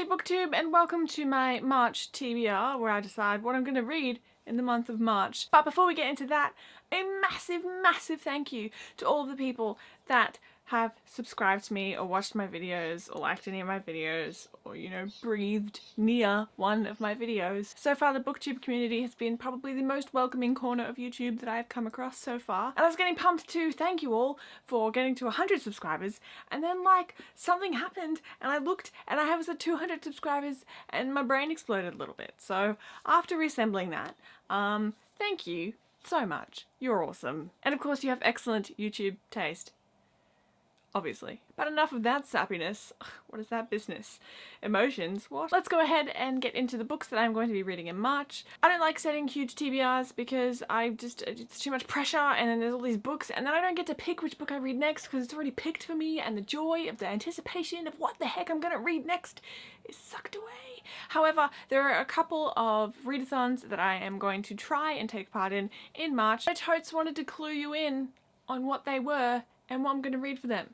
Howdy Booktube, and welcome to my March TBR where I decide what I'm going to read in the month of March. But before we get into that, a massive thank you to all of the people that have subscribed to me or watched my videos or liked any of my videos or, you know, breathed near one of my videos. So far the Booktube community has been probably the most welcoming corner of YouTube that I've come across so far. And I was getting pumped to thank you all for getting to 100 subscribers, and then like something happened and I looked and I was at 200 subscribers and my brain exploded a little bit. So after reassembling that, thank you so much. You're awesome. And of course you have excellent YouTube taste. Obviously. But enough of that sappiness. Ugh, what is that business? Emotions, what? Let's go ahead and get into the books that I'm going to be reading in March. I don't like setting huge TBRs because it's too much pressure, and then there's all these books and then I don't get to pick which book I read next because it's already picked for me, and the joy of the anticipation of what the heck I'm gonna read next is sucked away. However, there are a couple of readathons that I am going to try and take part in March. I totes wanted to clue you in on what they were and what I'm gonna read for them.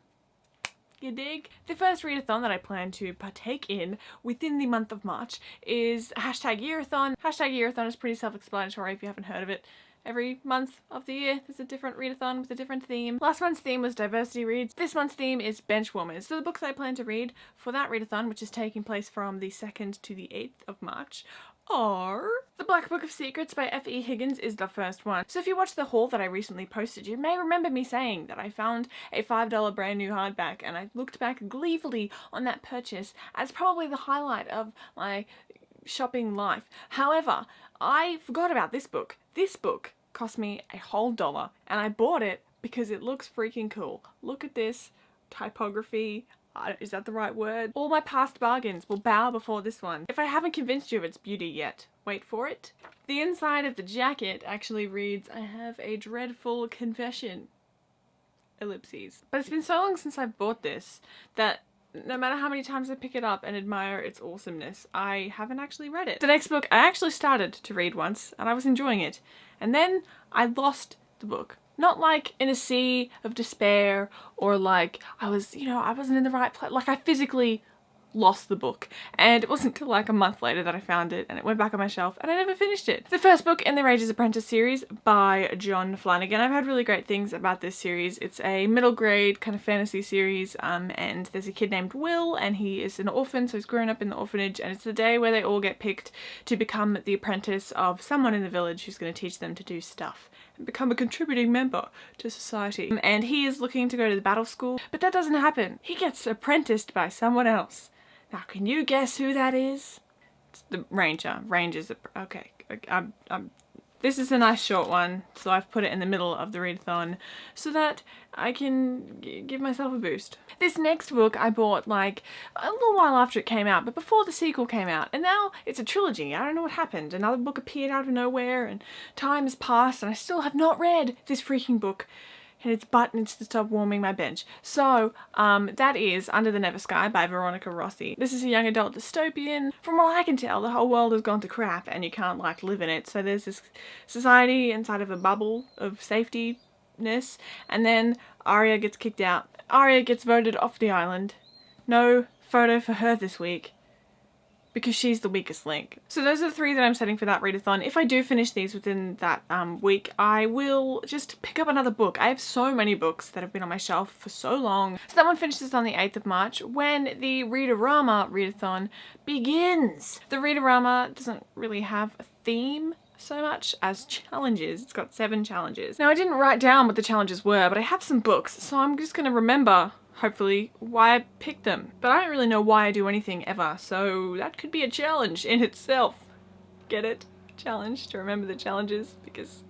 You dig? The first readathon that I plan to partake in within the month of March is #Yearathon. #Yearathon is pretty self-explanatory if you haven't heard of it. Every month of the year there's a different readathon with a different theme. Last month's theme was diversity reads. This month's theme is benchwarmers. So the books I plan to read for that readathon, which is taking place from the 2nd to the 8th of March, are The Black Book of Secrets by F.E. Higgins is the first one. So if you watched the haul that I recently posted, you may remember me saying that I found a $5 brand new hardback, and I looked back gleefully on that purchase as probably the highlight of my shopping life. However, I forgot about this book. This book cost me a whole $1, and I bought it because it looks freaking cool. Look at this typography. Is that the right word? All my past bargains will bow before this one. If I haven't convinced you of its beauty yet, wait for it. The inside of the jacket actually reads, "I have a dreadful confession." Ellipses. But it's been so long since I've bought this that no matter how many times I pick it up and admire its awesomeness, I haven't actually read it. The next book I actually started to read once and I was enjoying it, and then I lost the book. Not like in a sea of despair or like I wasn't in the right place. Like I physically lost the book, and it wasn't until like a month later that I found it and it went back on my shelf and I never finished it. The first book in the Rage's Apprentice series by John Flanagan. I've heard really great things about this series. It's a middle grade kind of fantasy series, and there's a kid named Will, and he is an orphan, so he's grown up in the orphanage, and it's the day where they all get picked to become the apprentice of someone in the village who's going to teach them to do stuff and become a contributing member to society. And he is looking to go to the battle school, but that doesn't happen. He gets apprenticed by someone else. Now, can you guess who that is? It's the ranger. Ranger's okay. This is a nice short one, so I've put it in the middle of the readathon so that I can give myself a boost. This next book I bought like a little while after it came out, but before the sequel came out, and now it's a trilogy. I don't know what happened. Another book appeared out of nowhere, and time has passed, and I still have not read this freaking book. And its butt needs to stop warming my bench. So, that is Under the Never Sky by Veronica Rossi. This is a young adult dystopian. From what I can tell, the whole world has gone to crap and you can't like live in it. So there's this society inside of a bubble of safety-ness, and then Arya gets kicked out. Arya gets voted off the island. No photo for her this week, because she's the weakest link. So those are the 3 that I'm setting for that readathon. If I do finish these within that week, I will just pick up another book. I have so many books that have been on my shelf for so long. So that one finishes on the 8th of March when the Readorama readathon begins. The Readorama doesn't really have a theme so much as challenges. It's got 7 challenges. Now I didn't write down what the challenges were, but I have some books, so I'm just gonna remember, hopefully, why I picked them. But I don't really know why I do anything ever, so that could be a challenge in itself. Get it? Challenge, to remember the challenges, because...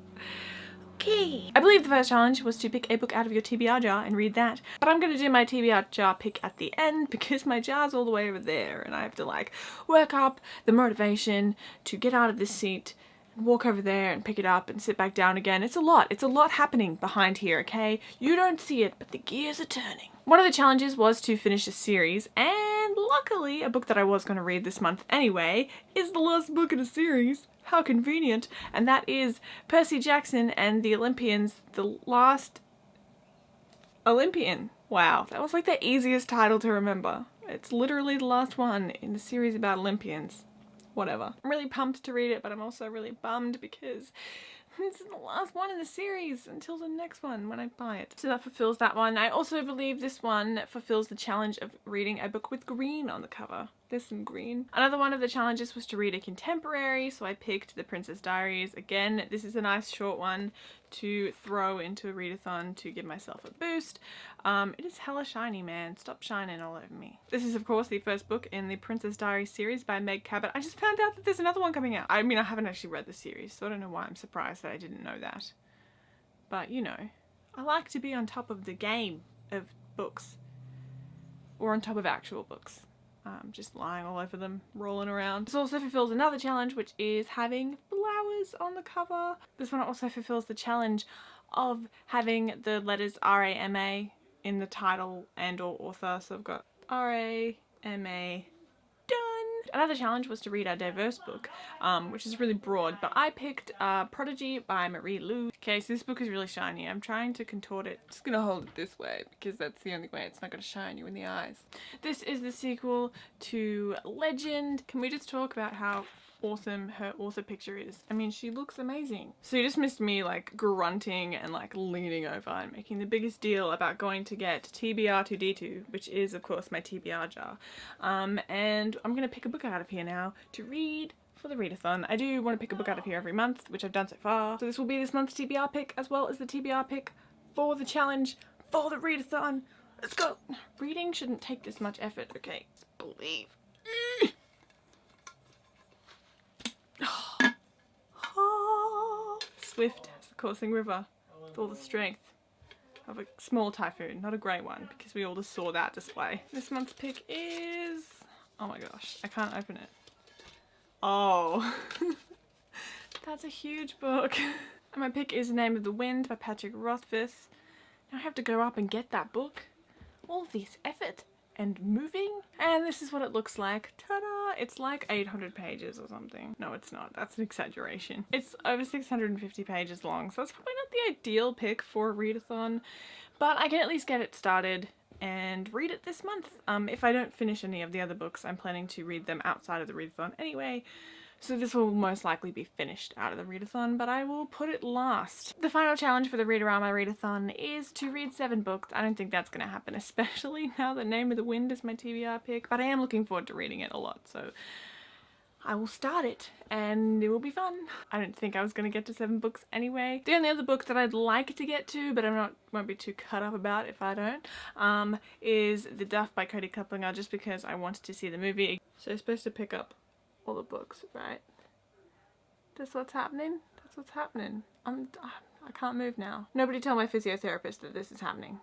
Okay. I believe the first challenge was to pick a book out of your TBR jar and read that. But I'm gonna do my TBR jar pick at the end because my jar's all the way over there and I have to like work up the motivation to get out of this seat and walk over there and pick it up and sit back down again. It's a lot happening behind here, okay? You don't see it, but the gears are turning. One of the challenges was to finish a series, and luckily a book that I was going to read this month anyway is the last book in a series. How convenient. And that is Percy Jackson and the Olympians, The Last Olympian. Wow, that was like the easiest title to remember. It's literally the last one in the series about Olympians. Whatever. I'm really pumped to read it, but I'm also really bummed because this is the last one in the series until the next one when I buy it. So that fulfills that one. I also believe this one fulfills the challenge of reading a book with green on the cover. There's some green. Another one of the challenges was to read a contemporary, so I picked The Princess Diaries. Again, this is a nice short one to throw into a readathon to give myself a boost. It is hella shiny, man. Stop shining all over me. This is, of course, the first book in the Princess Diaries series by Meg Cabot. I just found out that there's another one coming out. I mean, I haven't actually read the series, so I don't know why I'm surprised that I didn't know that. But, you know, I like to be on top of the game of books. Or on top of actual books. Just lying all over them, rolling around. This also fulfills another challenge, which is having flowers on the cover. This one also fulfills the challenge of having the letters R-A-M-A in the title and or author. So I've got R-A-M-A. Done! Another challenge was to read a diverse book, which is really broad, but I picked Prodigy by Marie Lu. Okay, so this book is really shiny. I'm trying to contort it. Just gonna hold it this way because that's the only way it's not gonna shine you in the eyes. This is the sequel to Legend. Can we just talk about how awesome her author picture is? I mean, she looks amazing. So you just missed me like grunting and like leaning over and making the biggest deal about going to get TBR2D2, which is of course my TBR jar. And I'm gonna pick a book out of here now to read for the readathon. I do want to pick a book out of here every month, which I've done so far. So this will be this month's TBR pick as well as the TBR pick for the challenge for the readathon. Let's go! Reading shouldn't take this much effort, okay? Just believe. Swift as the coursing river with all the strength of a small typhoon, not a grey one, because we all just saw that display. This month's pick is... oh my gosh, I can't open it. Oh, that's a huge book. And my pick is The Name of the Wind by Patrick Rothfuss. Now I have to go up and get that book. All this effort and moving. And this is what it looks like. Ta-da! It's like 800 pages or something. No, it's not. That's an exaggeration. It's over 650 pages long, so it's probably not the ideal pick for a readathon, but I can at least get it started and read it this month. If I don't finish any of the other books, I'm planning to read them outside of the readathon anyway. So this will most likely be finished out of the readathon, but I will put it last. The final challenge for the Readorama readathon is to read 7 books. I don't think that's going to happen, especially now that Name of the Wind is my TBR pick, but I am looking forward to reading it a lot, so I will start it and it will be fun. I don't think I was going to get to 7 books anyway. The only other book that I'd like to get to, but won't be too cut up about if I don't, is The Duff by Cody Kuplinger, just because I wanted to see the movie. So you're supposed to pick up all the books, right? That's what's happening? That's what's happening. I can't move now. Nobody tell my physiotherapist that this is happening.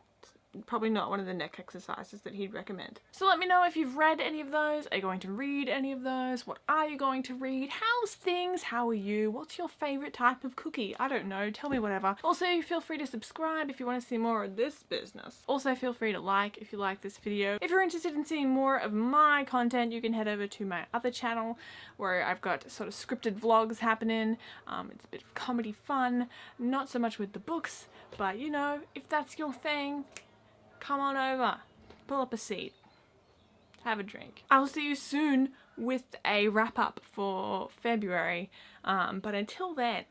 It's probably not one of the neck exercises that he'd recommend. So let me know if you've read any of those. Are you going to read any of those? What are you going to read? How's things? How are you? What's your favorite type of cookie? I don't know. Tell me whatever. Also, feel free to subscribe if you want to see more of this business. Also, feel free to like if you like this video. If you're interested in seeing more of my content, you can head over to my other channel where I've got sort of scripted vlogs happening. It's a bit of comedy fun. Not so much with the books, but you know, if that's your thing, come on over, pull up a seat, have a drink. I'll see you soon with a wrap up for February, but until then...